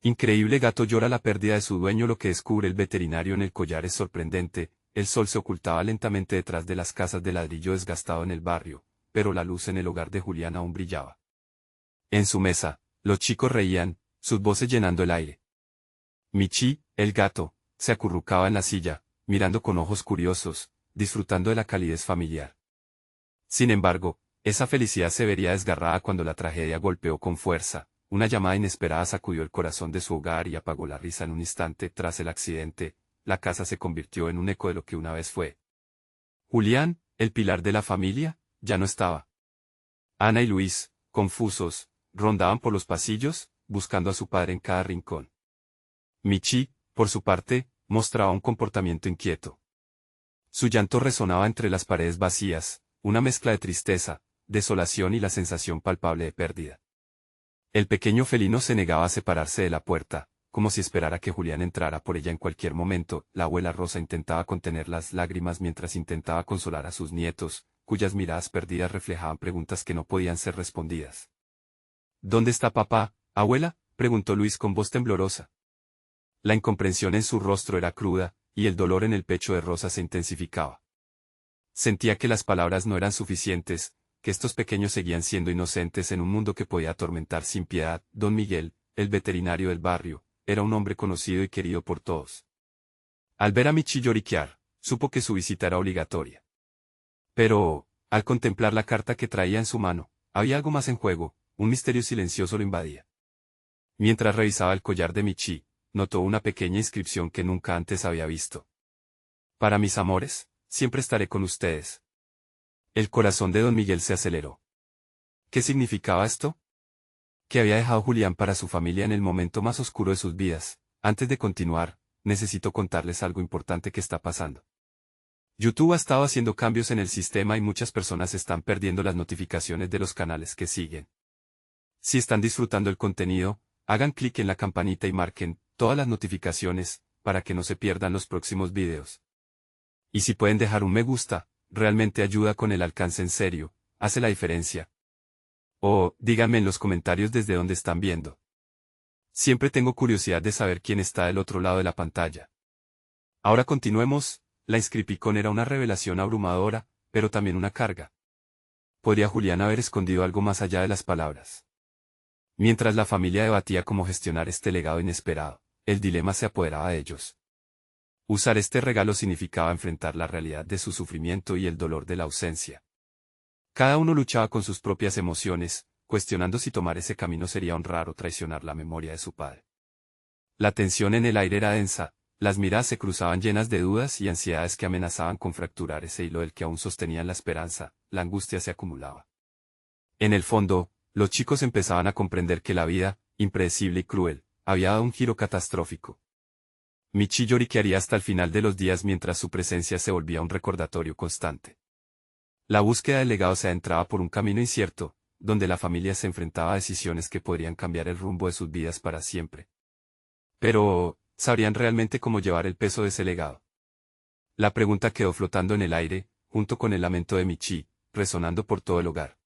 Increíble gato llora la pérdida de su dueño. Lo que descubre el veterinario en el collar es sorprendente. El sol se ocultaba lentamente detrás de las casas de ladrillo desgastado en el barrio, pero la luz en el hogar de Julián aún brillaba. En su mesa, los chicos reían, sus voces llenando el aire. Michi, el gato, se acurrucaba en la silla, mirando con ojos curiosos, disfrutando de la calidez familiar. Sin embargo, esa felicidad se vería desgarrada cuando la tragedia golpeó con fuerza. Una llamada inesperada sacudió el corazón de su hogar y apagó la risa en un instante. Tras el accidente, la casa se convirtió en un eco de lo que una vez fue. Julián, el pilar de la familia, ya no estaba. Ana y Luis, confusos, rondaban por los pasillos, buscando a su padre en cada rincón. Michi, por su parte, mostraba un comportamiento inquieto. Su llanto resonaba entre las paredes vacías, una mezcla de tristeza, desolación y la sensación palpable de pérdida. El pequeño felino se negaba a separarse de la puerta, como si esperara que Julián entrara por ella en cualquier momento. La abuela Rosa intentaba contener las lágrimas mientras intentaba consolar a sus nietos, cuyas miradas perdidas reflejaban preguntas que no podían ser respondidas. ¿Dónde está papá, abuela?, preguntó Luis con voz temblorosa. La incomprensión en su rostro era cruda, y el dolor en el pecho de Rosa se intensificaba. Sentía que las palabras no eran suficientes, que estos pequeños seguían siendo inocentes en un mundo que podía atormentar sin piedad. Don Miguel, el veterinario del barrio, era un hombre conocido y querido por todos. Al ver a Michi lloriquear, supo que su visita era obligatoria. Pero, al contemplar la carta que traía en su mano, había algo más en juego, un misterio silencioso lo invadía. Mientras revisaba el collar de Michi, notó una pequeña inscripción que nunca antes había visto. Para mis amores, siempre estaré con ustedes. El corazón de don Miguel se aceleró. ¿Qué significaba esto? Que había dejado Julián para su familia en el momento más oscuro de sus vidas. Antes de continuar, necesito contarles algo importante que está pasando. YouTube ha estado haciendo cambios en el sistema y muchas personas están perdiendo las notificaciones de los canales que siguen. Si están disfrutando el contenido, hagan clic en la campanita y marquen todas las notificaciones, para que no se pierdan los próximos videos. Y si pueden dejar un me gusta, realmente ayuda con el alcance en serio, hace la diferencia. O, díganme en los comentarios desde dónde están viendo. Siempre tengo curiosidad de saber quién está del otro lado de la pantalla. Ahora continuemos. La inscripción era una revelación abrumadora, pero también una carga. ¿Podría Julián haber escondido algo más allá de las palabras? Mientras la familia debatía cómo gestionar este legado inesperado, el dilema se apoderaba de ellos. Usar este regalo significaba enfrentar la realidad de su sufrimiento y el dolor de la ausencia. Cada uno luchaba con sus propias emociones, cuestionando si tomar ese camino sería honrar o traicionar la memoria de su padre. La tensión en el aire era densa, las miradas se cruzaban llenas de dudas y ansiedades que amenazaban con fracturar ese hilo del que aún sostenían la esperanza. La angustia se acumulaba. En el fondo, los chicos empezaban a comprender que la vida, impredecible y cruel, había dado un giro catastrófico. Michi lloriquearía hasta el final de los días mientras su presencia se volvía un recordatorio constante. La búsqueda del legado se adentraba por un camino incierto, donde la familia se enfrentaba a decisiones que podrían cambiar el rumbo de sus vidas para siempre. Pero, ¿sabrían realmente cómo llevar el peso de ese legado? La pregunta quedó flotando en el aire, junto con el lamento de Michi, resonando por todo el hogar.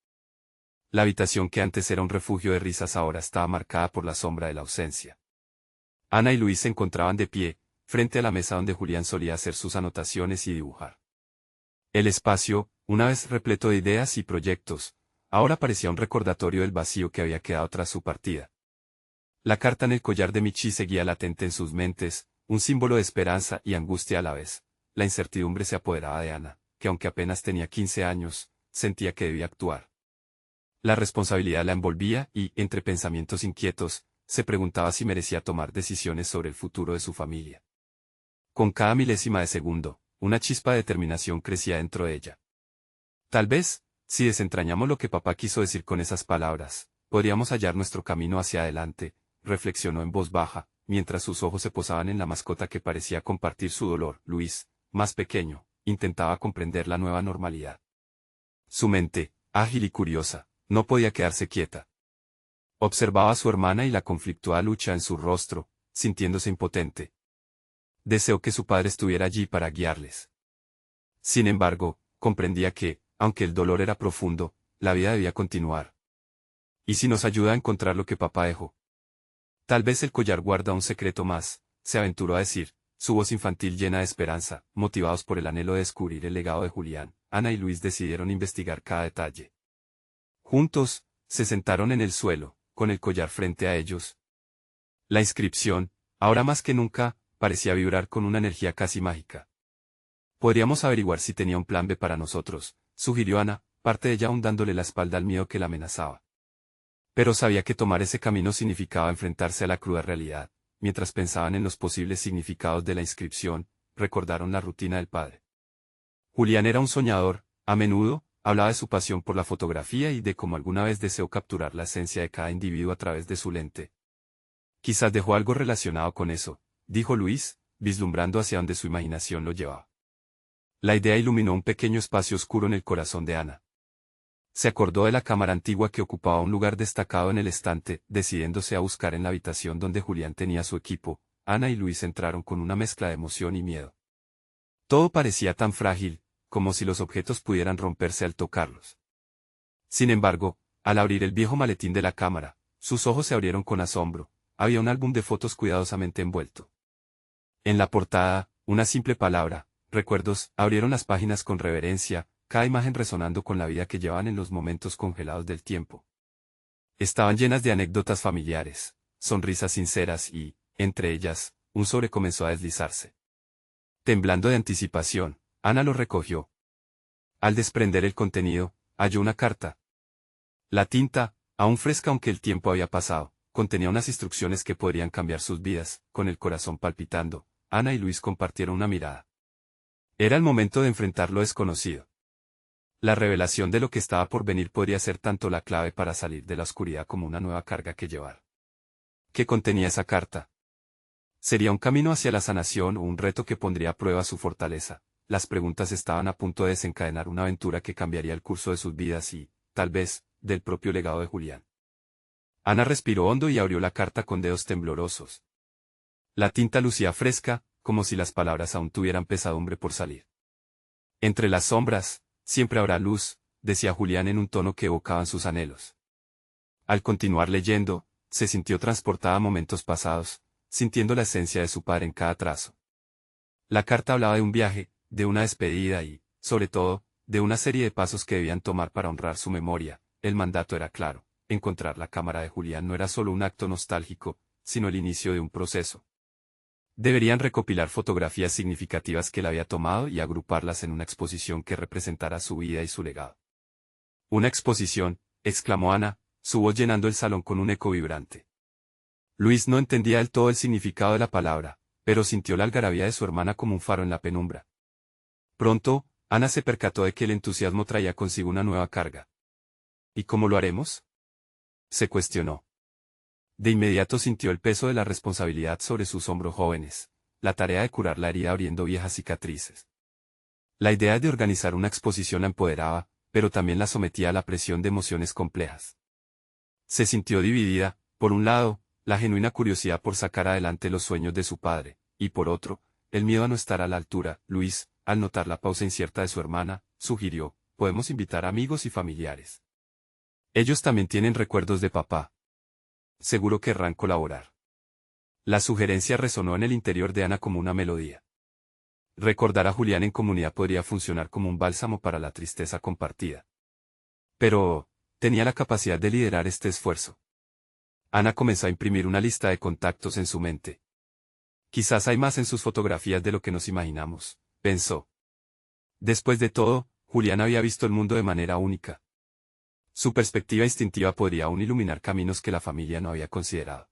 La habitación que antes era un refugio de risas ahora estaba marcada por la sombra de la ausencia. Ana y Luis se encontraban de pie, frente a la mesa donde Julián solía hacer sus anotaciones y dibujar. El espacio, una vez repleto de ideas y proyectos, ahora parecía un recordatorio del vacío que había quedado tras su partida. La carta en el collar de Michi seguía latente en sus mentes, un símbolo de esperanza y angustia a la vez. La incertidumbre se apoderaba de Ana, que aunque apenas tenía 15 años, sentía que debía actuar. La responsabilidad la envolvía y, entre pensamientos inquietos, se preguntaba si merecía tomar decisiones sobre el futuro de su familia. Con cada milésima de segundo, una chispa de determinación crecía dentro de ella. Tal vez, si desentrañamos lo que papá quiso decir con esas palabras, podríamos hallar nuestro camino hacia adelante, reflexionó en voz baja, mientras sus ojos se posaban en la mascota que parecía compartir su dolor. Luis, más pequeño, intentaba comprender la nueva normalidad. Su mente, ágil y curiosa, no podía quedarse quieta. Observaba a su hermana y la conflictuada lucha en su rostro, sintiéndose impotente. Deseó que su padre estuviera allí para guiarles. Sin embargo, comprendía que, aunque el dolor era profundo, la vida debía continuar. ¿Y si nos ayuda a encontrar lo que papá dejó? Tal vez el collar guarda un secreto más, se aventuró a decir, su voz infantil llena de esperanza, motivados por el anhelo de descubrir el legado de Julián. Ana y Luis decidieron investigar cada detalle. Juntos, se sentaron en el suelo, con el collar frente a ellos. La inscripción, ahora más que nunca, parecía vibrar con una energía casi mágica. Podríamos averiguar si tenía un plan B para nosotros, sugirió Ana, parte de ella aún dándole la espalda al miedo que la amenazaba. Pero sabía que tomar ese camino significaba enfrentarse a la cruda realidad. Mientras pensaban en los posibles significados de la inscripción, recordaron la rutina del padre. Julián era un soñador, a menudo, hablaba de su pasión por la fotografía y de cómo alguna vez deseó capturar la esencia de cada individuo a través de su lente. Quizás dejó algo relacionado con eso, dijo Luis, vislumbrando hacia donde su imaginación lo llevaba. La idea iluminó un pequeño espacio oscuro en el corazón de Ana. Se acordó de la cámara antigua que ocupaba un lugar destacado en el estante, decidiéndose a buscar en la habitación donde Julián tenía su equipo. Ana y Luis entraron con una mezcla de emoción y miedo. Todo parecía tan frágil, como si los objetos pudieran romperse al tocarlos. Sin embargo, al abrir el viejo maletín de la cámara, sus ojos se abrieron con asombro. Había un álbum de fotos cuidadosamente envuelto. En la portada, una simple palabra, recuerdos, abrieron las páginas con reverencia, cada imagen resonando con la vida que llevaban en los momentos congelados del tiempo. Estaban llenas de anécdotas familiares, sonrisas sinceras y, entre ellas, un sobre comenzó a deslizarse. Temblando de anticipación, Ana lo recogió. Al desprender el contenido, halló una carta. La tinta, aún fresca aunque el tiempo había pasado, contenía unas instrucciones que podrían cambiar sus vidas. Con el corazón palpitando, Ana y Luis compartieron una mirada. Era el momento de enfrentar lo desconocido. La revelación de lo que estaba por venir podría ser tanto la clave para salir de la oscuridad como una nueva carga que llevar. ¿Qué contenía esa carta? ¿Sería un camino hacia la sanación o un reto que pondría a prueba su fortaleza? Las preguntas estaban a punto de desencadenar una aventura que cambiaría el curso de sus vidas y, tal vez, del propio legado de Julián. Ana respiró hondo y abrió la carta con dedos temblorosos. La tinta lucía fresca, como si las palabras aún tuvieran pesadumbre por salir. Entre las sombras, siempre habrá luz, decía Julián en un tono que evocaban sus anhelos. Al continuar leyendo, se sintió transportada a momentos pasados, sintiendo la esencia de su padre en cada trazo. La carta hablaba de un viaje, de una despedida y, sobre todo, de una serie de pasos que debían tomar para honrar su memoria. El mandato era claro: encontrar la cámara de Julián no era solo un acto nostálgico, sino el inicio de un proceso. Deberían recopilar fotografías significativas que él había tomado y agruparlas en una exposición que representara su vida y su legado. «¿Una exposición?», exclamó Ana, su voz llenando el salón con un eco vibrante. Luis no entendía del todo el significado de la palabra, pero sintió la algarabía de su hermana como un faro en la penumbra. Pronto, Ana se percató de que el entusiasmo traía consigo una nueva carga. «¿Y cómo lo haremos?», se cuestionó. De inmediato sintió el peso de la responsabilidad sobre sus hombros jóvenes, la tarea de curar la herida abriendo viejas cicatrices. La idea de organizar una exposición la empoderaba, pero también la sometía a la presión de emociones complejas. Se sintió dividida, por un lado, la genuina curiosidad por sacar adelante los sueños de su padre, y por otro, el miedo a no estar a la altura. Luis, al notar la pausa incierta de su hermana, sugirió: «Podemos invitar amigos y familiares. Ellos también tienen recuerdos de papá. Seguro querrán colaborar». La sugerencia resonó en el interior de Ana como una melodía. Recordar a Julián en comunidad podría funcionar como un bálsamo para la tristeza compartida. Pero, tenía la capacidad de liderar este esfuerzo. Ana comenzó a imprimir una lista de contactos en su mente. «Quizás hay más en sus fotografías de lo que nos imaginamos», pensó. Después de todo, Julián había visto el mundo de manera única. Su perspectiva instintiva podría aún iluminar caminos que la familia no había considerado.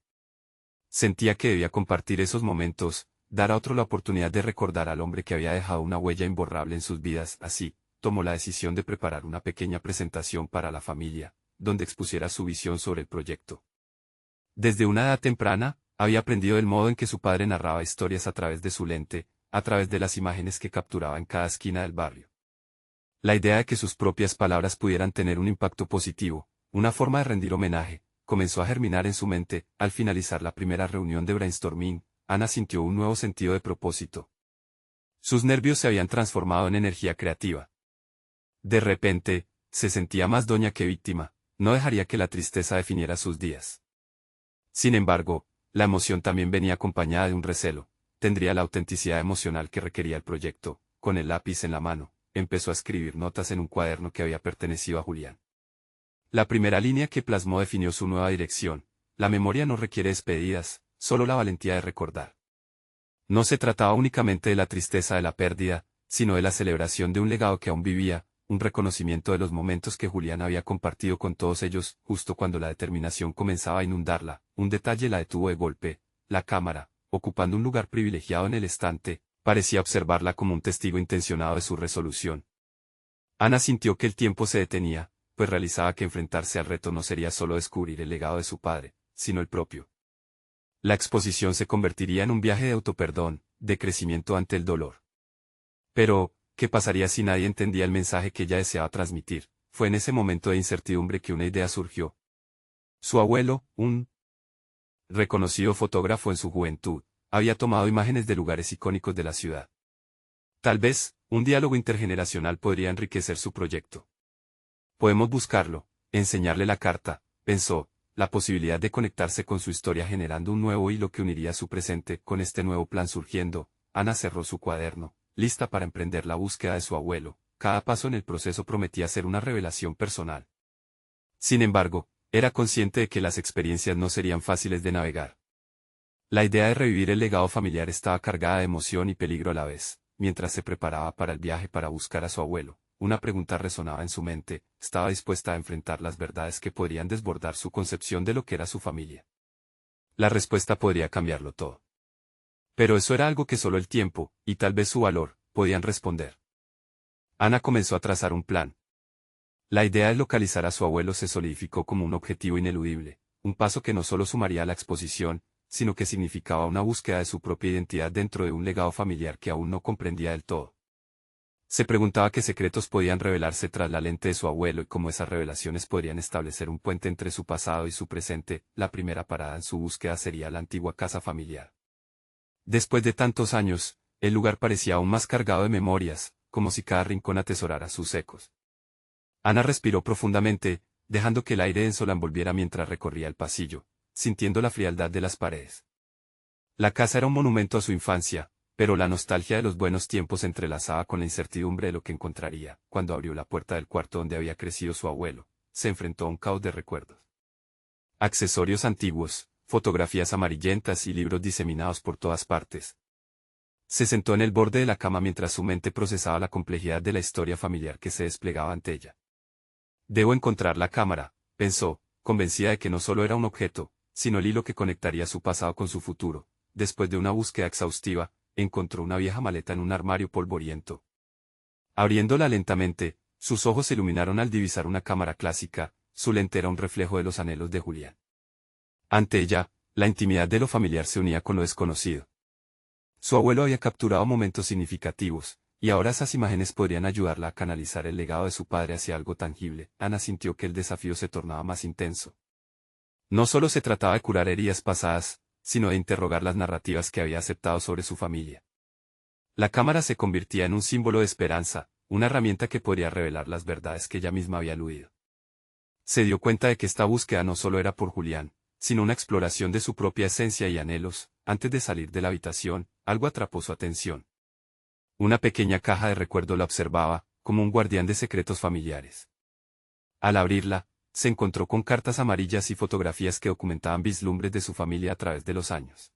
Sentía que debía compartir esos momentos, dar a otro la oportunidad de recordar al hombre que había dejado una huella imborrable en sus vidas. Así, tomó la decisión de preparar una pequeña presentación para la familia, donde expusiera su visión sobre el proyecto. Desde una edad temprana, había aprendido el modo en que su padre narraba historias a través de su lente, a través de las imágenes que capturaba en cada esquina del barrio. La idea de que sus propias palabras pudieran tener un impacto positivo, una forma de rendir homenaje, comenzó a germinar en su mente. Al finalizar la primera reunión de brainstorming, Ana sintió un nuevo sentido de propósito. Sus nervios se habían transformado en energía creativa. De repente, se sentía más doña que víctima, no dejaría que la tristeza definiera sus días. Sin embargo, La emoción también venía acompañada de un recelo. Tendría la autenticidad emocional que requería el proyecto. Con el lápiz en la mano, empezó a escribir notas en un cuaderno que había pertenecido a Julián. La primera línea que plasmó definió su nueva dirección. La memoria no requiere despedidas, solo la valentía de recordar. No se trataba únicamente de la tristeza de la pérdida, sino de la celebración de un legado que aún vivía, un reconocimiento de los momentos que Julián había compartido con todos ellos, justo cuando la determinación comenzaba a inundarla. Un detalle la detuvo de golpe: la cámara, ocupando un lugar privilegiado en el estante, parecía observarla como un testigo intencionado de su resolución. Ana sintió que el tiempo se detenía, pues realizaba que enfrentarse al reto no sería solo descubrir el legado de su padre, sino el propio. La exposición se convertiría en un viaje de autoperdón, de crecimiento ante el dolor. Pero, ¿qué pasaría si nadie entendía el mensaje que ella deseaba transmitir? Fue en ese momento de incertidumbre que una idea surgió. Su abuelo, un reconocido fotógrafo en su juventud, había tomado imágenes de lugares icónicos de la ciudad. Tal vez, un diálogo intergeneracional podría enriquecer su proyecto. Podemos buscarlo, enseñarle la carta, pensó, la posibilidad de conectarse con su historia generando un nuevo hilo que uniría su presente. Con este nuevo plan surgiendo, Ana cerró su cuaderno, lista para emprender la búsqueda de su abuelo. Cada paso en el proceso prometía ser una revelación personal. Sin embargo, era consciente de que las experiencias no serían fáciles de navegar. La idea de revivir el legado familiar estaba cargada de emoción y peligro a la vez. Mientras se preparaba para el viaje para buscar a su abuelo, una pregunta resonaba en su mente: ¿estaba dispuesta a enfrentar las verdades que podrían desbordar su concepción de lo que era su familia? La respuesta podría cambiarlo todo. Pero eso era algo que solo el tiempo, y tal vez su valor, podían responder. Ana comenzó a trazar un plan. La idea de localizar a su abuelo se solidificó como un objetivo ineludible, un paso que no solo sumaría a la exposición, sino que significaba una búsqueda de su propia identidad dentro de un legado familiar que aún no comprendía del todo. Se preguntaba qué secretos podían revelarse tras la lente de su abuelo y cómo esas revelaciones podrían establecer un puente entre su pasado y su presente. La primera parada en su búsqueda sería la antigua casa familiar. Después de tantos años, el lugar parecía aún más cargado de memorias, como si cada rincón atesorara sus ecos. Ana respiró profundamente, dejando que el aire denso la envolviera mientras recorría el pasillo, sintiendo la frialdad de las paredes. La casa era un monumento a su infancia, pero la nostalgia de los buenos tiempos se entrelazaba con la incertidumbre de lo que encontraría. Cuando abrió la puerta del cuarto donde había crecido su abuelo, se enfrentó a un caos de recuerdos. Accesorios antiguos, fotografías amarillentas y libros diseminados por todas partes. Se sentó en el borde de la cama mientras su mente procesaba la complejidad de la historia familiar que se desplegaba ante ella. Debo encontrar la cámara, pensó, convencida de que no solo era un objeto, sino el hilo que conectaría su pasado con su futuro. Después de una búsqueda exhaustiva, encontró una vieja maleta en un armario polvoriento. Abriéndola lentamente, sus ojos se iluminaron al divisar una cámara clásica. Su lente era un reflejo de los anhelos de Julián. Ante ella, la intimidad de lo familiar se unía con lo desconocido. Su abuelo había capturado momentos significativos, y ahora esas imágenes podrían ayudarla a canalizar el legado de su padre hacia algo tangible. Ana sintió que el desafío se tornaba más intenso. No solo se trataba de curar heridas pasadas, sino de interrogar las narrativas que había aceptado sobre su familia. La cámara se convertía en un símbolo de esperanza, una herramienta que podría revelar las verdades que ella misma había eludido. Se dio cuenta de que esta búsqueda no solo era por Julián, sino una exploración de su propia esencia y anhelos. Antes de salir de la habitación, algo atrapó su atención. Una pequeña caja de recuerdo la observaba, como un guardián de secretos familiares. Al abrirla, se encontró con cartas amarillas y fotografías que documentaban vislumbres de su familia a través de los años.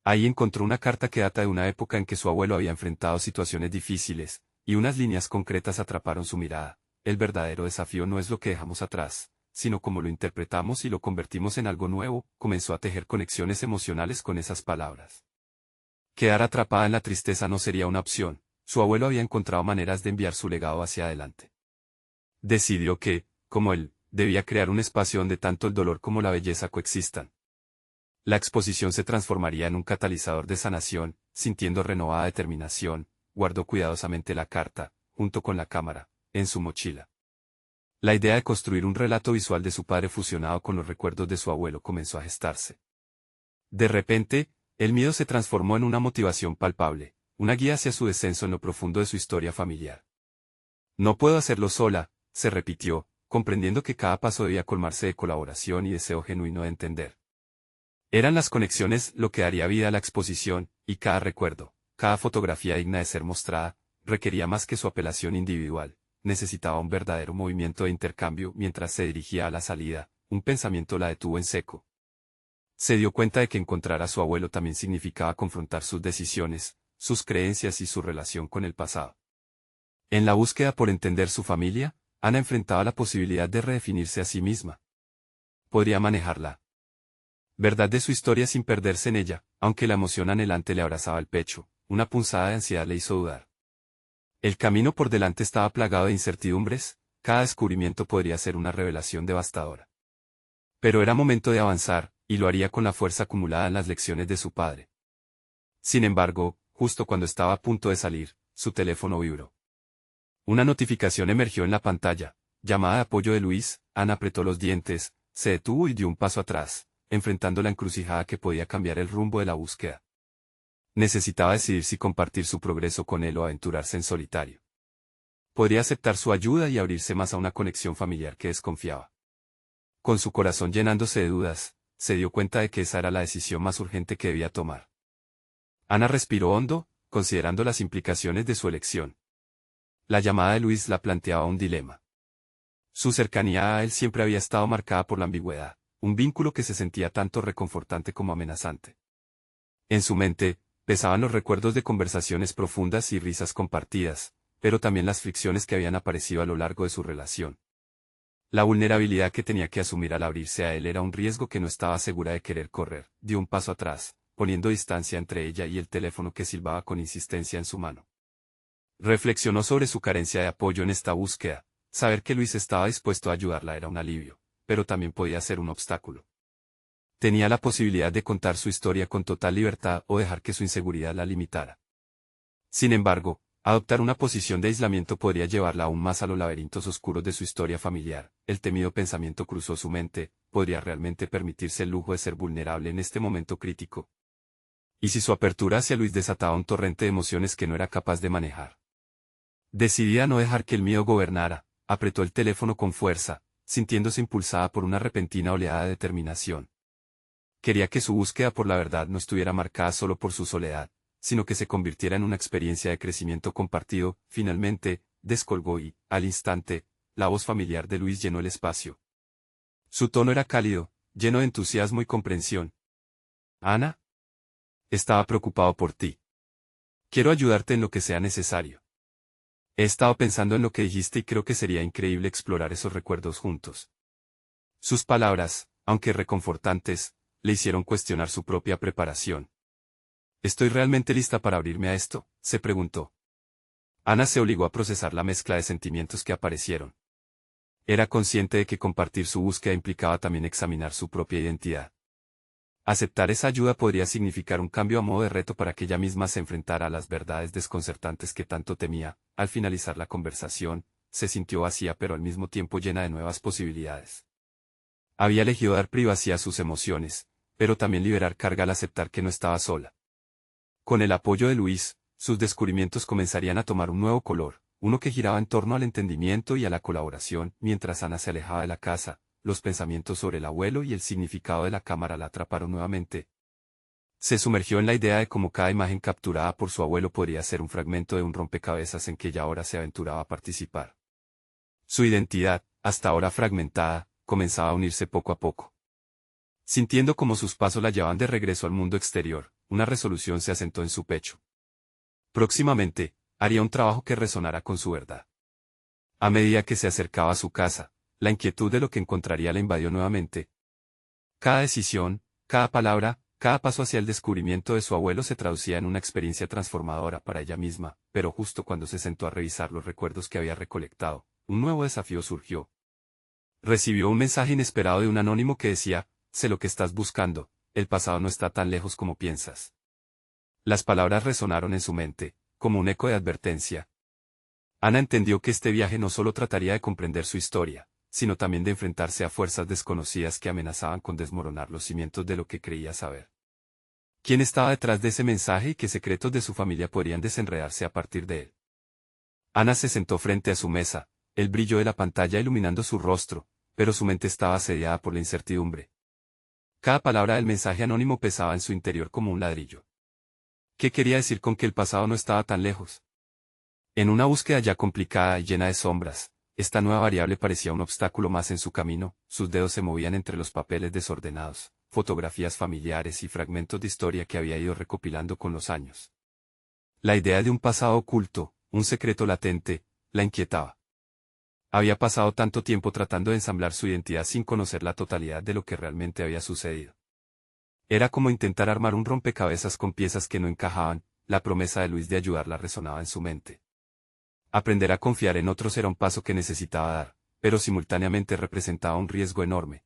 Ahí encontró una carta que data de una época en que su abuelo había enfrentado situaciones difíciles, y unas líneas concretas atraparon su mirada. El verdadero desafío no es lo que dejamos atrás, sino cómo lo interpretamos y lo convertimos en algo nuevo. Comenzó a tejer conexiones emocionales con esas palabras. Quedar atrapada en la tristeza no sería una opción. Su abuelo había encontrado maneras de enviar su legado hacia adelante. Decidió que, como él, debía crear un espacio donde tanto el dolor como la belleza coexistan. La exposición se transformaría en un catalizador de sanación. Sintiendo renovada determinación, guardó cuidadosamente la carta, junto con la cámara, en su mochila. La idea de construir un relato visual de su padre fusionado con los recuerdos de su abuelo comenzó a gestarse. De repente, el miedo se transformó en una motivación palpable, una guía hacia su descenso en lo profundo de su historia familiar. No puedo hacerlo sola, se repitió, comprendiendo que cada paso debía colmarse de colaboración y deseo genuino de entender. Eran las conexiones lo que daría vida a la exposición, y cada recuerdo, cada fotografía digna de ser mostrada, requería más que su apelación individual, necesitaba un verdadero movimiento de intercambio mientras se dirigía a la salida, un pensamiento la detuvo en seco. Se dio cuenta de que encontrar a su abuelo también significaba confrontar sus decisiones, sus creencias y su relación con el pasado. En la búsqueda por entender su familia, Ana enfrentaba la posibilidad de redefinirse a sí misma. Podría manejarla verdad de su historia sin perderse en ella, aunque la emoción anhelante le abrazaba el pecho, una punzada de ansiedad le hizo dudar. El camino por delante estaba plagado de incertidumbres, cada descubrimiento podría ser una revelación devastadora. Pero era momento de avanzar, y lo haría con la fuerza acumulada en las lecciones de su padre. Sin embargo, justo cuando estaba a punto de salir, su teléfono vibró. Una notificación emergió en la pantalla, llamada de apoyo de Luis. Ana apretó los dientes, se detuvo y dio un paso atrás, enfrentando la encrucijada que podía cambiar el rumbo de la búsqueda. Necesitaba decidir si compartir su progreso con él o aventurarse en solitario. Podría aceptar su ayuda y abrirse más a una conexión familiar que desconfiaba. Con su corazón llenándose de dudas, se dio cuenta de que esa era la decisión más urgente que debía tomar. Ana respiró hondo, considerando las implicaciones de su elección. La llamada de Luis la planteaba un dilema. Su cercanía a él siempre había estado marcada por la ambigüedad, un vínculo que se sentía tanto reconfortante como amenazante. En su mente, pesaban los recuerdos de conversaciones profundas y risas compartidas, pero también las fricciones que habían aparecido a lo largo de su relación. La vulnerabilidad que tenía que asumir al abrirse a él era un riesgo que no estaba segura de querer correr. Dio un paso atrás, poniendo distancia entre ella y el teléfono que silbaba con insistencia en su mano. Reflexionó sobre su carencia de apoyo en esta búsqueda. Saber que Luis estaba dispuesto a ayudarla era un alivio, pero también podía ser un obstáculo. Tenía la posibilidad de contar su historia con total libertad o dejar que su inseguridad la limitara. Sin embargo, adoptar una posición de aislamiento podría llevarla aún más a los laberintos oscuros de su historia familiar. El temido pensamiento cruzó su mente, ¿podría realmente permitirse el lujo de ser vulnerable en este momento crítico? ¿Y si su apertura hacia Luis desataba un torrente de emociones que no era capaz de manejar? Decidida a no dejar que el miedo gobernara, apretó el teléfono con fuerza, sintiéndose impulsada por una repentina oleada de determinación. Quería que su búsqueda por la verdad no estuviera marcada solo por su soledad, sino que se convirtiera en una experiencia de crecimiento compartido. Finalmente, descolgó y, al instante, la voz familiar de Luis llenó el espacio. Su tono era cálido, lleno de entusiasmo y comprensión. Ana, estaba preocupado por ti. Quiero ayudarte en lo que sea necesario. He estado pensando en lo que dijiste y creo que sería increíble explorar esos recuerdos juntos. Sus palabras, aunque reconfortantes, le hicieron cuestionar su propia preparación. ¿Estoy realmente lista para abrirme a esto?, se preguntó. Ana se obligó a procesar la mezcla de sentimientos que aparecieron. Era consciente de que compartir su búsqueda implicaba también examinar su propia identidad. Aceptar esa ayuda podría significar un cambio a modo de reto para que ella misma se enfrentara a las verdades desconcertantes que tanto temía. Al finalizar la conversación, se sintió vacía pero al mismo tiempo llena de nuevas posibilidades. Había elegido dar privacidad a sus emociones, pero también liberar carga al aceptar que no estaba sola. Con el apoyo de Luis, sus descubrimientos comenzarían a tomar un nuevo color, uno que giraba en torno al entendimiento y a la colaboración. Mientras Ana se alejaba de la casa, los pensamientos sobre el abuelo y el significado de la cámara la atraparon nuevamente. Se sumergió en la idea de cómo cada imagen capturada por su abuelo podría ser un fragmento de un rompecabezas en que ella ahora se aventuraba a participar. Su identidad, hasta ahora fragmentada, comenzaba a unirse poco a poco. Sintiendo como sus pasos la llevaban de regreso al mundo exterior, una resolución se asentó en su pecho. Próximamente, haría un trabajo que resonara con su verdad. A medida que se acercaba a su casa, la inquietud de lo que encontraría la invadió nuevamente. Cada decisión, cada palabra, cada paso hacia el descubrimiento de su abuelo se traducía en una experiencia transformadora para ella misma, pero justo cuando se sentó a revisar los recuerdos que había recolectado, un nuevo desafío surgió. Recibió un mensaje inesperado de un anónimo que decía: sé lo que estás buscando, el pasado no está tan lejos como piensas. Las palabras resonaron en su mente, como un eco de advertencia. Ana entendió que este viaje no solo trataría de comprender su historia, sino también de enfrentarse a fuerzas desconocidas que amenazaban con desmoronar los cimientos de lo que creía saber. ¿Quién estaba detrás de ese mensaje y qué secretos de su familia podrían desenredarse a partir de él? Ana se sentó frente a su mesa, el brillo de la pantalla iluminando su rostro, pero su mente estaba asediada por la incertidumbre. Cada palabra del mensaje anónimo pesaba en su interior como un ladrillo. ¿Qué quería decir con que el pasado no estaba tan lejos? En una búsqueda ya complicada y llena de sombras, esta nueva variable parecía un obstáculo más en su camino, sus dedos se movían entre los papeles desordenados, fotografías familiares y fragmentos de historia que había ido recopilando con los años. La idea de un pasado oculto, un secreto latente, la inquietaba. Había pasado tanto tiempo tratando de ensamblar su identidad sin conocer la totalidad de lo que realmente había sucedido. Era como intentar armar un rompecabezas con piezas que no encajaban, la promesa de Luis de ayudarla resonaba en su mente. Aprender a confiar en otros era un paso que necesitaba dar, pero simultáneamente representaba un riesgo enorme.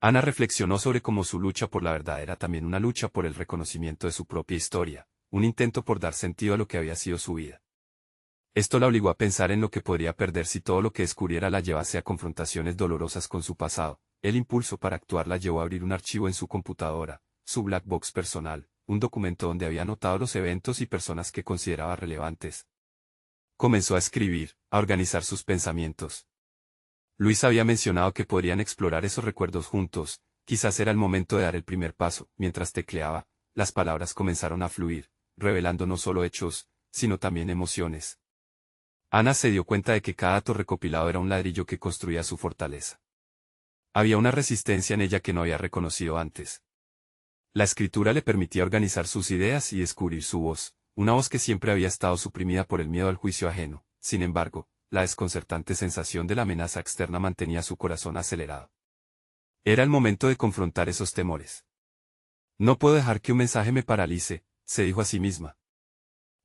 Ana reflexionó sobre cómo su lucha por la verdad era también una lucha por el reconocimiento de su propia historia, un intento por dar sentido a lo que había sido su vida. Esto la obligó a pensar en lo que podría perder si todo lo que descubriera la llevase a confrontaciones dolorosas con su pasado. El impulso para actuar la llevó a abrir un archivo en su computadora, su black box personal, un documento donde había anotado los eventos y personas que consideraba relevantes. Comenzó a escribir, a organizar sus pensamientos. Luis había mencionado que podrían explorar esos recuerdos juntos, quizás era el momento de dar el primer paso. Mientras tecleaba, las palabras comenzaron a fluir, revelando no solo hechos, sino también emociones. Ana se dio cuenta de que cada dato recopilado era un ladrillo que construía su fortaleza. Había una resistencia en ella que no había reconocido antes. La escritura le permitía organizar sus ideas y descubrir su voz, una voz que siempre había estado suprimida por el miedo al juicio ajeno. Sin embargo, la desconcertante sensación de la amenaza externa mantenía su corazón acelerado. Era el momento de confrontar esos temores. No puedo dejar que un mensaje me paralice, se dijo a sí misma.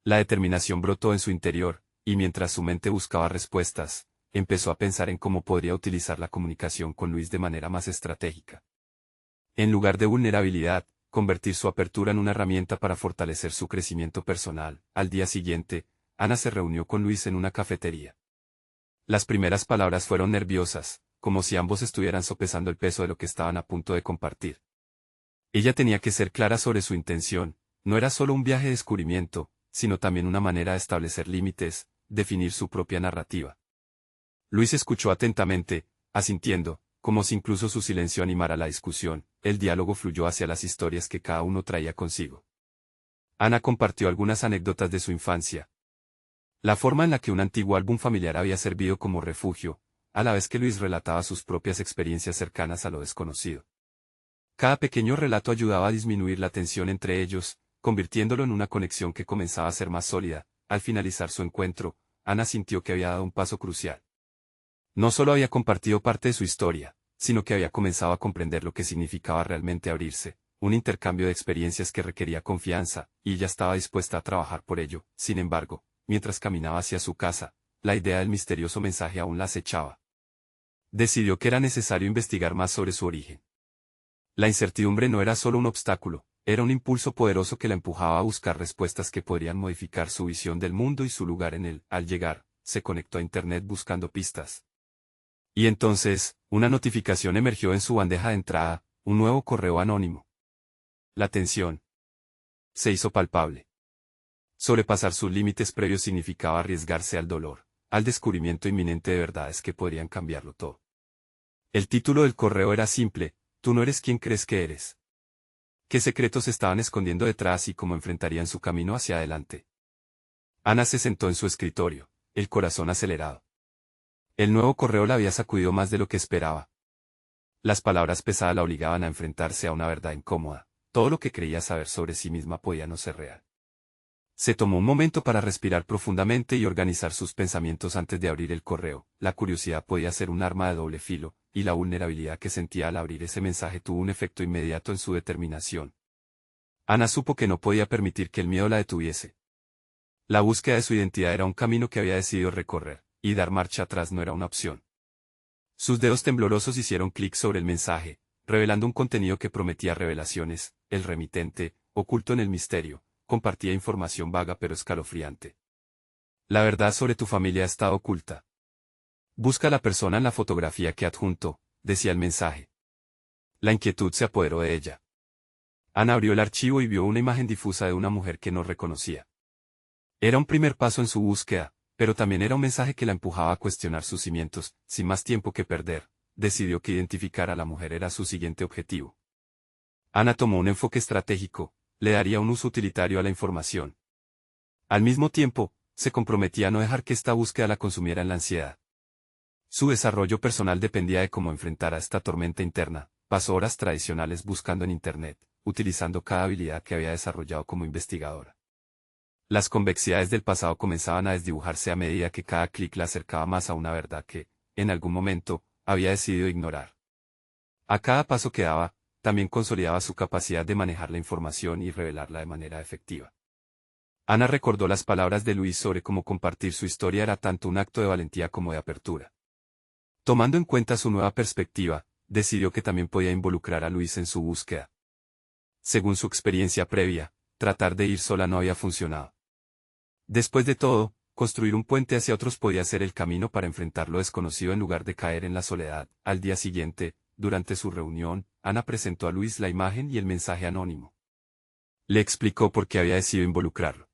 La determinación brotó en su interior, y mientras su mente buscaba respuestas, empezó a pensar en cómo podría utilizar la comunicación con Luis de manera más estratégica. En lugar de vulnerabilidad, convertir su apertura en una herramienta para fortalecer su crecimiento personal. Al día siguiente, Ana se reunió con Luis en una cafetería. Las primeras palabras fueron nerviosas, como si ambos estuvieran sopesando el peso de lo que estaban a punto de compartir. Ella tenía que ser clara sobre su intención, no era solo un viaje de descubrimiento, sino también una manera de establecer límites, definir su propia narrativa. Luis escuchó atentamente, asintiendo, como si incluso su silencio animara la discusión. El diálogo fluyó hacia las historias que cada uno traía consigo. Ana compartió algunas anécdotas de su infancia. La forma en la que un antiguo álbum familiar había servido como refugio, a la vez que Luis relataba sus propias experiencias cercanas a lo desconocido. Cada pequeño relato ayudaba a disminuir la tensión entre ellos, convirtiéndolo en una conexión que comenzaba a ser más sólida. Al finalizar su encuentro, Ana sintió que había dado un paso crucial. No solo había compartido parte de su historia, sino que había comenzado a comprender lo que significaba realmente abrirse, un intercambio de experiencias que requería confianza, y ella estaba dispuesta a trabajar por ello. Sin embargo, mientras caminaba hacia su casa, la idea del misterioso mensaje aún la acechaba. Decidió que era necesario investigar más sobre su origen. La incertidumbre no era solo un obstáculo, era un impulso poderoso que la empujaba a buscar respuestas que podrían modificar su visión del mundo y su lugar en él. Al llegar, se conectó a Internet buscando pistas. Y entonces, una notificación emergió en su bandeja de entrada, un nuevo correo anónimo. La tensión se hizo palpable. Sobrepasar sus límites previos significaba arriesgarse al dolor, al descubrimiento inminente de verdades que podrían cambiarlo todo. El título del correo era simple: tú no eres quien crees que eres. ¿Qué secretos estaban escondiendo detrás y cómo enfrentarían su camino hacia adelante? Ana se sentó en su escritorio, el corazón acelerado. El nuevo correo la había sacudido más de lo que esperaba. Las palabras pesadas la obligaban a enfrentarse a una verdad incómoda. Todo lo que creía saber sobre sí misma podía no ser real. Se tomó un momento para respirar profundamente y organizar sus pensamientos antes de abrir el correo. La curiosidad podía ser un arma de doble filo, y la vulnerabilidad que sentía al abrir ese mensaje tuvo un efecto inmediato en su determinación. Ana supo que no podía permitir que el miedo la detuviese. La búsqueda de su identidad era un camino que había decidido recorrer, y dar marcha atrás no era una opción. Sus dedos temblorosos hicieron clic sobre el mensaje, revelando un contenido que prometía revelaciones. El remitente, oculto en el misterio, compartía información vaga pero escalofriante. La verdad sobre tu familia está oculta. Busca a la persona en la fotografía que adjunto, decía el mensaje. La inquietud se apoderó de ella. Ana abrió el archivo y vio una imagen difusa de una mujer que no reconocía. Era un primer paso en su búsqueda, pero también era un mensaje que la empujaba a cuestionar sus cimientos. Sin más tiempo que perder, decidió que identificar a la mujer era su siguiente objetivo. Ana tomó un enfoque estratégico, le daría un uso utilitario a la información. Al mismo tiempo, se comprometía a no dejar que esta búsqueda la consumiera en la ansiedad. Su desarrollo personal dependía de cómo enfrentara esta tormenta interna. Pasó horas tradicionales buscando en Internet, utilizando cada habilidad que había desarrollado como investigadora. Las convexidades del pasado comenzaban a desdibujarse a medida que cada clic la acercaba más a una verdad que, en algún momento, había decidido ignorar. A cada paso que daba, también consolidaba su capacidad de manejar la información y revelarla de manera efectiva. Ana recordó las palabras de Luis sobre cómo compartir su historia era tanto un acto de valentía como de apertura. Tomando en cuenta su nueva perspectiva, decidió que también podía involucrar a Luis en su búsqueda. Según su experiencia previa, tratar de ir sola no había funcionado. Después de todo, construir un puente hacia otros podía ser el camino para enfrentar lo desconocido en lugar de caer en la soledad. Al día siguiente, durante su reunión, Ana presentó a Luis la imagen y el mensaje anónimo. Le explicó por qué había decidido involucrarlo.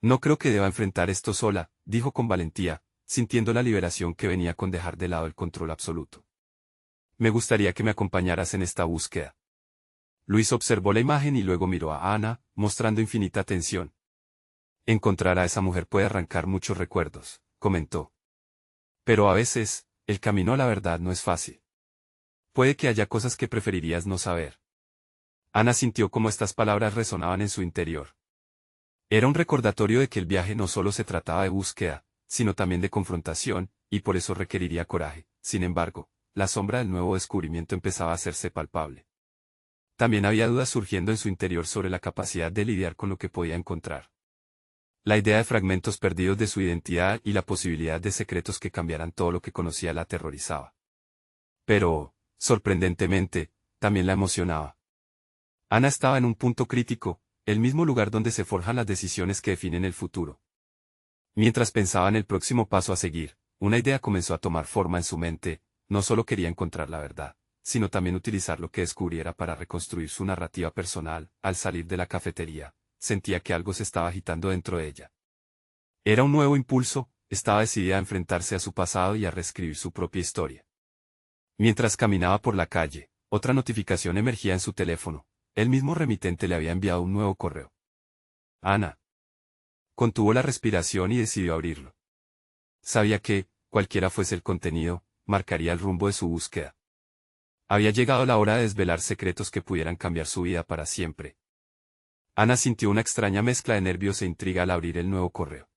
No creo que deba enfrentar esto sola, dijo con valentía, sintiendo la liberación que venía con dejar de lado el control absoluto. Me gustaría que me acompañaras en esta búsqueda. Luis observó la imagen y luego miró a Ana, mostrando infinita atención. Encontrar a esa mujer puede arrancar muchos recuerdos, comentó. Pero a veces, el camino a la verdad no es fácil. Puede que haya cosas que preferirías no saber. Ana sintió cómo estas palabras resonaban en su interior. Era un recordatorio de que el viaje no solo se trataba de búsqueda, sino también de confrontación, y por eso requeriría coraje. Sin embargo, la sombra del nuevo descubrimiento empezaba a hacerse palpable. También había dudas surgiendo en su interior sobre la capacidad de lidiar con lo que podía encontrar. La idea de fragmentos perdidos de su identidad y la posibilidad de secretos que cambiaran todo lo que conocía la aterrorizaba. Pero, sorprendentemente, también la emocionaba. Ana estaba en un punto crítico, el mismo lugar donde se forjan las decisiones que definen el futuro. Mientras pensaba en el próximo paso a seguir, una idea comenzó a tomar forma en su mente. No solo quería encontrar la verdad, sino también utilizar lo que descubriera para reconstruir su narrativa personal. Al salir de la cafetería, sentía que algo se estaba agitando dentro de ella. Era un nuevo impulso, estaba decidida a enfrentarse a su pasado y a reescribir su propia historia. Mientras caminaba por la calle, otra notificación emergía en su teléfono. El mismo remitente le había enviado un nuevo correo. Ana contuvo la respiración y decidió abrirlo. Sabía que, cualquiera fuese el contenido, marcaría el rumbo de su búsqueda. Había llegado la hora de desvelar secretos que pudieran cambiar su vida para siempre. Ana sintió una extraña mezcla de nervios e intriga al abrir el nuevo correo.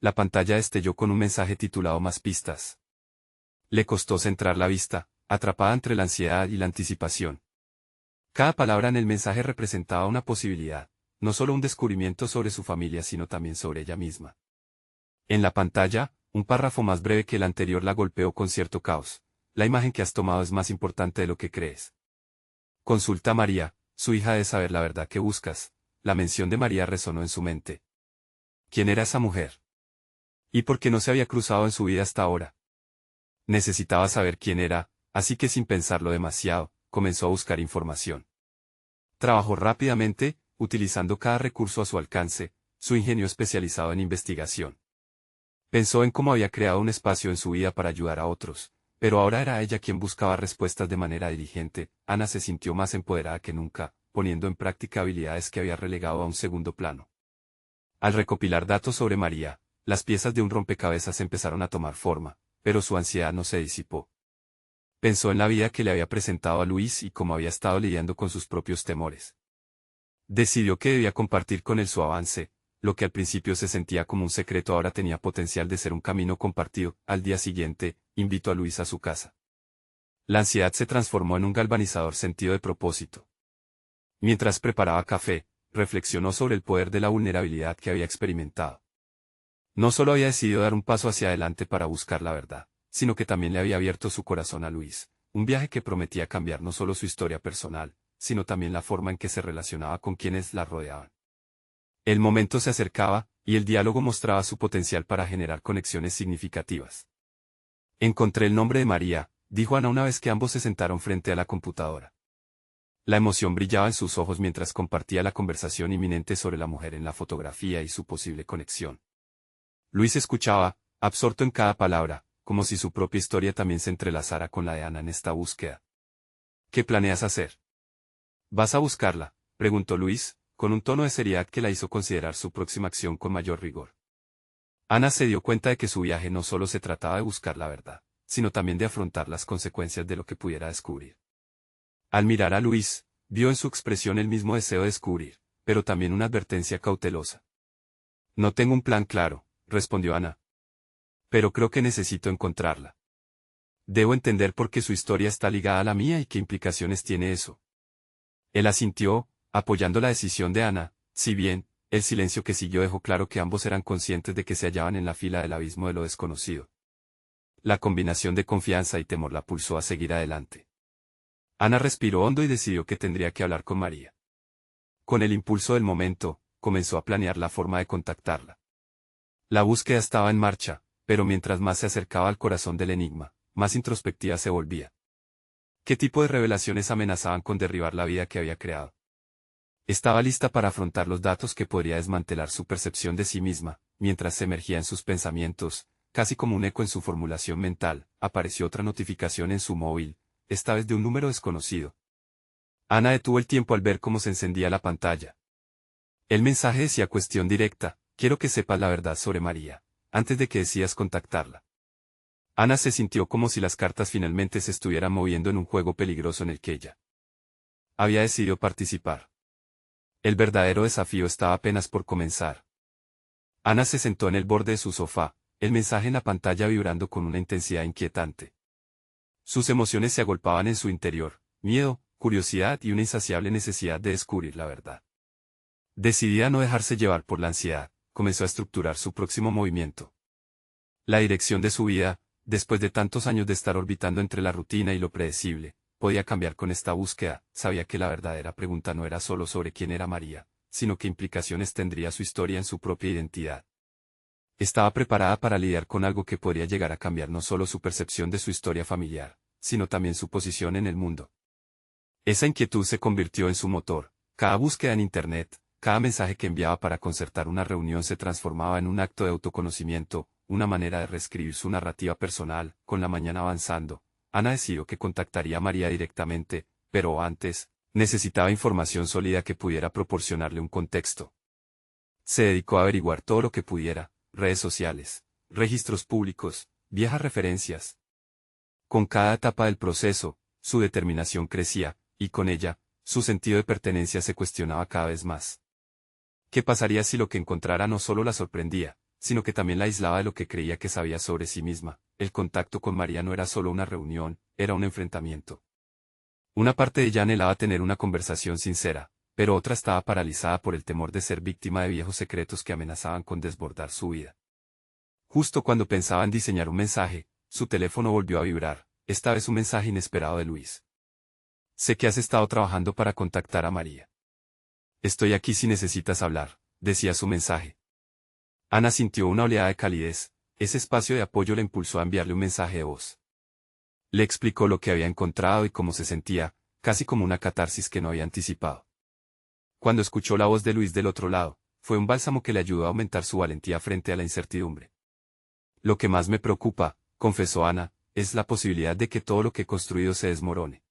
La pantalla destelló con un mensaje titulado Más pistas. Le costó centrar la vista, atrapada entre la ansiedad y la anticipación. Cada palabra en el mensaje representaba una posibilidad, no solo un descubrimiento sobre su familia sino también sobre ella misma. En la pantalla, un párrafo más breve que el anterior la golpeó con cierto caos. La imagen que has tomado es más importante de lo que crees. Consulta a María, su hija debe saber la verdad que buscas. La mención de María resonó en su mente. ¿Quién era esa mujer? ¿Y por qué no se había cruzado en su vida hasta ahora? Necesitaba saber quién era, así que sin pensarlo demasiado, comenzó a buscar información. Trabajó rápidamente, utilizando cada recurso a su alcance, su ingenio especializado en investigación. Pensó en cómo había creado un espacio en su vida para ayudar a otros, pero ahora era ella quien buscaba respuestas de manera diligente. Ana se sintió más empoderada que nunca, poniendo en práctica habilidades que había relegado a un segundo plano. Al recopilar datos sobre María, las piezas de un rompecabezas empezaron a tomar forma, pero su ansiedad no se disipó. Pensó en la vida que le había presentado a Luis y cómo había estado lidiando con sus propios temores. Decidió que debía compartir con él su avance. Lo que al principio se sentía como un secreto ahora tenía potencial de ser un camino compartido. Al día siguiente, invitó a Luis a su casa. La ansiedad se transformó en un galvanizador sentido de propósito. Mientras preparaba café, reflexionó sobre el poder de la vulnerabilidad que había experimentado. No solo había decidido dar un paso hacia adelante para buscar la verdad, sino que también le había abierto su corazón a Luis, un viaje que prometía cambiar no solo su historia personal, sino también la forma en que se relacionaba con quienes la rodeaban. El momento se acercaba, y el diálogo mostraba su potencial para generar conexiones significativas. Encontré el nombre de María, dijo Ana una vez que ambos se sentaron frente a la computadora. La emoción brillaba en sus ojos mientras compartía la conversación inminente sobre la mujer en la fotografía y su posible conexión. Luis escuchaba, absorto en cada palabra, como si su propia historia también se entrelazara con la de Ana en esta búsqueda. ¿Qué planeas hacer? ¿Vas a buscarla?, preguntó Luis, con un tono de seriedad que la hizo considerar su próxima acción con mayor rigor. Ana se dio cuenta de que su viaje no solo se trataba de buscar la verdad, sino también de afrontar las consecuencias de lo que pudiera descubrir. Al mirar a Luis, vio en su expresión el mismo deseo de descubrir, pero también una advertencia cautelosa. No tengo un plan claro, respondió Ana. Pero creo que necesito encontrarla. Debo entender por qué su historia está ligada a la mía y qué implicaciones tiene eso. Él asintió, apoyando la decisión de Ana, si bien, el silencio que siguió dejó claro que ambos eran conscientes de que se hallaban en la fila del abismo de lo desconocido. La combinación de confianza y temor la pulsó a seguir adelante. Ana respiró hondo y decidió que tendría que hablar con María. Con el impulso del momento, comenzó a planear la forma de contactarla. La búsqueda estaba en marcha, pero mientras más se acercaba al corazón del enigma, más introspectiva se volvía. ¿Qué tipo de revelaciones amenazaban con derribar la vida que había creado? Estaba lista para afrontar los datos que podría desmantelar su percepción de sí misma, mientras se emergía en sus pensamientos, casi como un eco en su formulación mental, apareció otra notificación en su móvil, esta vez de un número desconocido. Ana detuvo el tiempo al ver cómo se encendía la pantalla. El mensaje decía cuestión directa, quiero que sepas la verdad sobre María, antes de que decidas contactarla. Ana se sintió como si las cartas finalmente se estuvieran moviendo en un juego peligroso en el que ella había decidido participar. El verdadero desafío estaba apenas por comenzar. Ana se sentó en el borde de su sofá, el mensaje en la pantalla vibrando con una intensidad inquietante. Sus emociones se agolpaban en su interior, miedo, curiosidad y una insaciable necesidad de descubrir la verdad. Decidida a no dejarse llevar por la ansiedad, comenzó a estructurar su próximo movimiento. La dirección de su vida, después de tantos años de estar orbitando entre la rutina y lo predecible, podía cambiar con esta búsqueda. Sabía que la verdadera pregunta no era solo sobre quién era María, sino qué implicaciones tendría su historia en su propia identidad. Estaba preparada para lidiar con algo que podría llegar a cambiar no solo su percepción de su historia familiar, sino también su posición en el mundo. Esa inquietud se convirtió en su motor. Cada búsqueda en Internet, cada mensaje que enviaba para concertar una reunión se transformaba en un acto de autoconocimiento, una manera de reescribir su narrativa personal. Con la mañana avanzando, Ana decidió que contactaría a María directamente, pero antes, necesitaba información sólida que pudiera proporcionarle un contexto. Se dedicó a averiguar todo lo que pudiera, redes sociales, registros públicos, viejas referencias. Con cada etapa del proceso, su determinación crecía, y con ella, su sentido de pertenencia se cuestionaba cada vez más. ¿Qué pasaría si lo que encontrara no solo la sorprendía, sino que también la aislaba de lo que creía que sabía sobre sí misma? El contacto con María no era solo una reunión, era un enfrentamiento. Una parte de ella anhelaba tener una conversación sincera, pero otra estaba paralizada por el temor de ser víctima de viejos secretos que amenazaban con desbordar su vida. Justo cuando pensaba en diseñar un mensaje, su teléfono volvió a vibrar, esta vez un mensaje inesperado de Luis. Sé que has estado trabajando para contactar a María. Estoy aquí si necesitas hablar, decía su mensaje. Ana sintió una oleada de calidez, ese espacio de apoyo la impulsó a enviarle un mensaje de voz. Le explicó lo que había encontrado y cómo se sentía, casi como una catarsis que no había anticipado. Cuando escuchó la voz de Luis del otro lado, fue un bálsamo que le ayudó a aumentar su valentía frente a la incertidumbre. Lo que más me preocupa, confesó Ana, es la posibilidad de que todo lo que he construido se desmorone.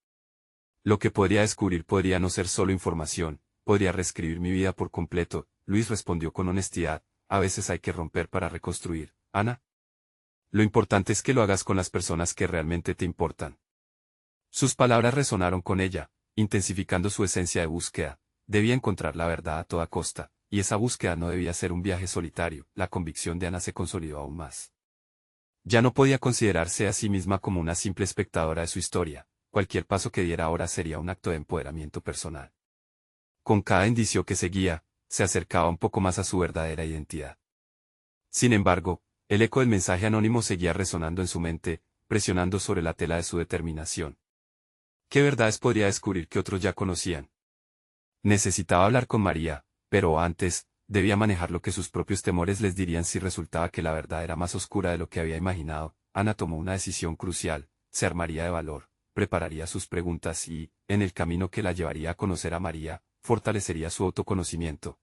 Lo que podría descubrir podría no ser solo información, podría reescribir mi vida por completo. Luis respondió con honestidad, a veces hay que romper para reconstruir, Ana. Lo importante es que lo hagas con las personas que realmente te importan. Sus palabras resonaron con ella, intensificando su esencia de búsqueda. Debía encontrar la verdad a toda costa, y esa búsqueda no debía ser un viaje solitario. La convicción de Ana se consolidó aún más. Ya no podía considerarse a sí misma como una simple espectadora de su historia. Cualquier paso que diera ahora sería un acto de empoderamiento personal. Con cada indicio que seguía, se acercaba un poco más a su verdadera identidad. Sin embargo, el eco del mensaje anónimo seguía resonando en su mente, presionando sobre la tela de su determinación. ¿Qué verdades podría descubrir que otros ya conocían? Necesitaba hablar con María, pero antes, debía manejar lo que sus propios temores les dirían si resultaba que la verdad era más oscura de lo que había imaginado. Ana tomó una decisión crucial, se armaría de valor, prepararía sus preguntas y, en el camino que la llevaría a conocer a María, fortalecería su autoconocimiento.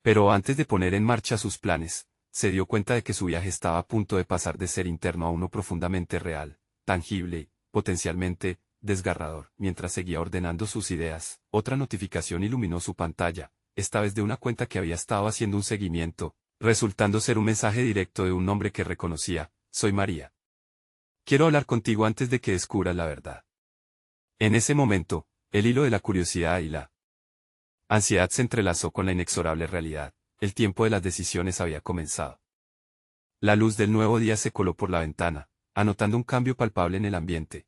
Pero antes de poner en marcha sus planes, se dio cuenta de que su viaje estaba a punto de pasar de ser interno a uno profundamente real, tangible, potencialmente desgarrador. Mientras seguía ordenando sus ideas, otra notificación iluminó su pantalla, esta vez de una cuenta que había estado haciendo un seguimiento, resultando ser un mensaje directo de un nombre que reconocía: soy María. Quiero hablar contigo antes de que descubras la verdad. En ese momento, el hilo de la curiosidad y la ansiedad se entrelazó con la inexorable realidad. El tiempo de las decisiones había comenzado. La luz del nuevo día se coló por la ventana, anotando un cambio palpable en el ambiente.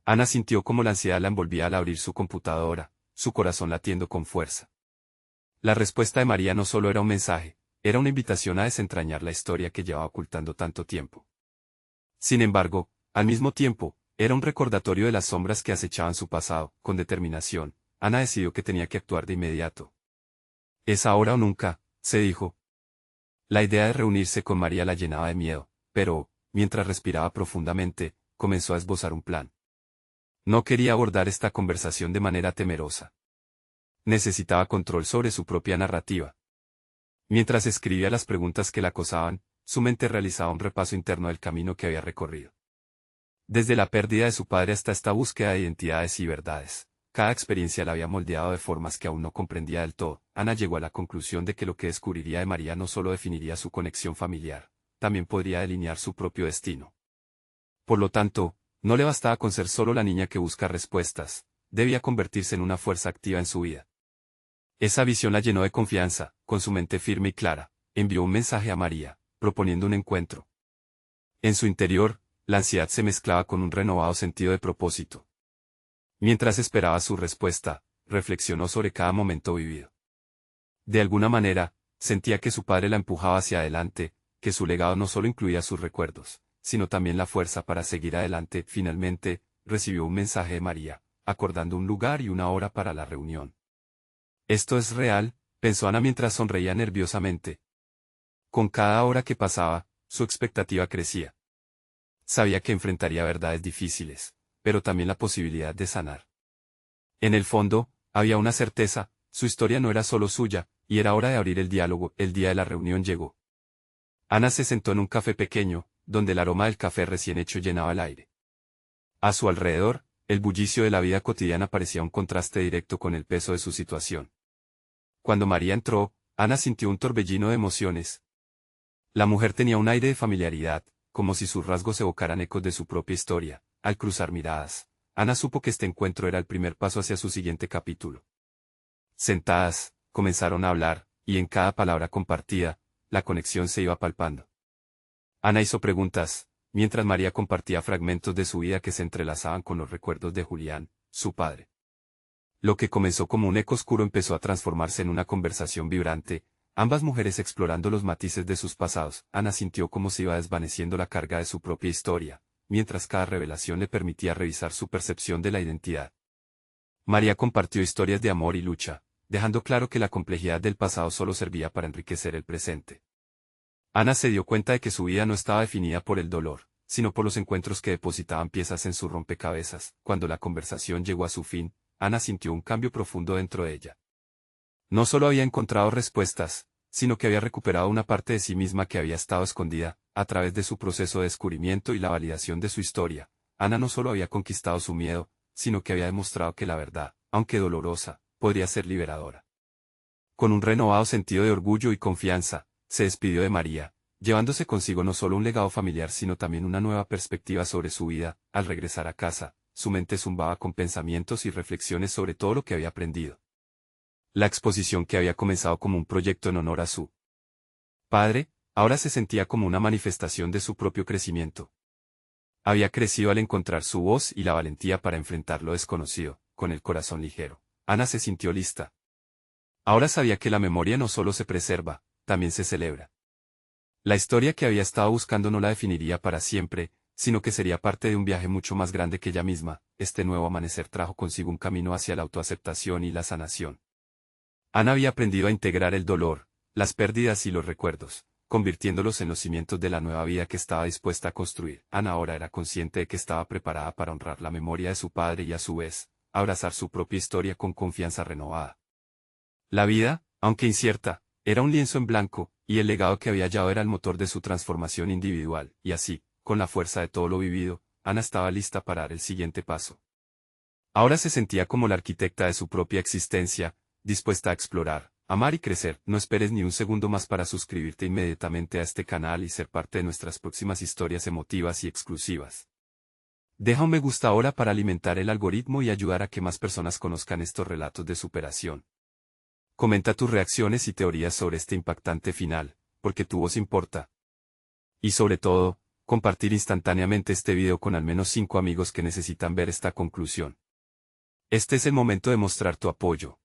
Ana sintió como la ansiedad la envolvía al abrir su computadora, su corazón latiendo con fuerza. La respuesta de María no solo era un mensaje, era una invitación a desentrañar la historia que llevaba ocultando tanto tiempo. Sin embargo, al mismo tiempo, era un recordatorio de las sombras que acechaban su pasado. Con determinación, Ana decidió que tenía que actuar de inmediato. Es ahora o nunca, se dijo. La idea de reunirse con María la llenaba de miedo, pero, mientras respiraba profundamente, comenzó a esbozar un plan. No quería abordar esta conversación de manera temerosa. Necesitaba control sobre su propia narrativa. Mientras escribía las preguntas que la acosaban, su mente realizaba un repaso interno del camino que había recorrido. Desde la pérdida de su padre hasta esta búsqueda de identidades y verdades, cada experiencia la había moldeado de formas que aún no comprendía del todo. Ana llegó a la conclusión de que lo que descubriría de María no solo definiría su conexión familiar, también podría delinear su propio destino. Por lo tanto, no le bastaba con ser solo la niña que busca respuestas, debía convertirse en una fuerza activa en su vida. Esa visión la llenó de confianza. Con su mente firme y clara, envió un mensaje a María, proponiendo un encuentro. En su interior, la ansiedad se mezclaba con un renovado sentido de propósito. Mientras esperaba su respuesta, reflexionó sobre cada momento vivido. De alguna manera, sentía que su padre la empujaba hacia adelante, que su legado no solo incluía sus recuerdos, sino también la fuerza para seguir adelante. Finalmente, recibió un mensaje de María, acordando un lugar y una hora para la reunión. Esto es real, pensó Ana mientras sonreía nerviosamente. Con cada hora que pasaba, su expectativa crecía. Sabía que enfrentaría verdades difíciles, pero también la posibilidad de sanar. En el fondo, había una certeza: su historia no era solo suya, y era hora de abrir el diálogo. El día de la reunión llegó. Ana se sentó en un café pequeño, donde el aroma del café recién hecho llenaba el aire. A su alrededor, el bullicio de la vida cotidiana parecía un contraste directo con el peso de su situación. Cuando María entró, Ana sintió un torbellino de emociones. La mujer tenía un aire de familiaridad, como si sus rasgos evocaran ecos de su propia historia. Al cruzar miradas, Ana supo que este encuentro era el primer paso hacia su siguiente capítulo. Sentadas, comenzaron a hablar, y en cada palabra compartida, la conexión se iba palpando. Ana hizo preguntas, mientras María compartía fragmentos de su vida que se entrelazaban con los recuerdos de Julián, su padre. Lo que comenzó como un eco oscuro empezó a transformarse en una conversación vibrante, ambas mujeres explorando los matices de sus pasados. Ana sintió cómo se iba desvaneciendo la carga de su propia historia, mientras cada revelación le permitía revisar su percepción de la identidad. María compartió historias de amor y lucha, dejando claro que la complejidad del pasado solo servía para enriquecer el presente. Ana se dio cuenta de que su vida no estaba definida por el dolor, sino por los encuentros que depositaban piezas en su rompecabezas. Cuando la conversación llegó a su fin, Ana sintió un cambio profundo dentro de ella. No solo había encontrado respuestas, sino que había recuperado una parte de sí misma que había estado escondida. A través de su proceso de descubrimiento y la validación de su historia, Ana no solo había conquistado su miedo, sino que había demostrado que la verdad, aunque dolorosa, podría ser liberadora. Con un renovado sentido de orgullo y confianza, se despidió de María, llevándose consigo no solo un legado familiar sino también una nueva perspectiva sobre su vida. Al regresar a casa, su mente zumbaba con pensamientos y reflexiones sobre todo lo que había aprendido. La exposición, que había comenzado como un proyecto en honor a su padre, ahora se sentía como una manifestación de su propio crecimiento. Había crecido al encontrar su voz y la valentía para enfrentar lo desconocido. Con el corazón ligero, Ana se sintió lista. Ahora sabía que la memoria no solo se preserva, también se celebra. La historia que había estado buscando no la definiría para siempre, sino que sería parte de un viaje mucho más grande que ella misma. Este nuevo amanecer trajo consigo un camino hacia la autoaceptación y la sanación. Ana había aprendido a integrar el dolor, las pérdidas y los recuerdos, convirtiéndolos en los cimientos de la nueva vida que estaba dispuesta a construir. Ana ahora era consciente de que estaba preparada para honrar la memoria de su padre y a su vez, abrazar su propia historia con confianza renovada. La vida, aunque incierta, era un lienzo en blanco, y el legado que había hallado era el motor de su transformación individual. Y así, con la fuerza de todo lo vivido, Ana estaba lista para dar el siguiente paso. Ahora se sentía como la arquitecta de su propia existencia, dispuesta a explorar, amar y crecer. No esperes ni un segundo más para suscribirte inmediatamente a este canal y ser parte de nuestras próximas historias emotivas y exclusivas. Deja un me gusta ahora para alimentar el algoritmo y ayudar a que más personas conozcan estos relatos de superación. Comenta tus reacciones y teorías sobre este impactante final, porque tu voz importa. Y sobre todo, compartir instantáneamente este video con al menos 5 amigos que necesitan ver esta conclusión. Este es el momento de mostrar tu apoyo.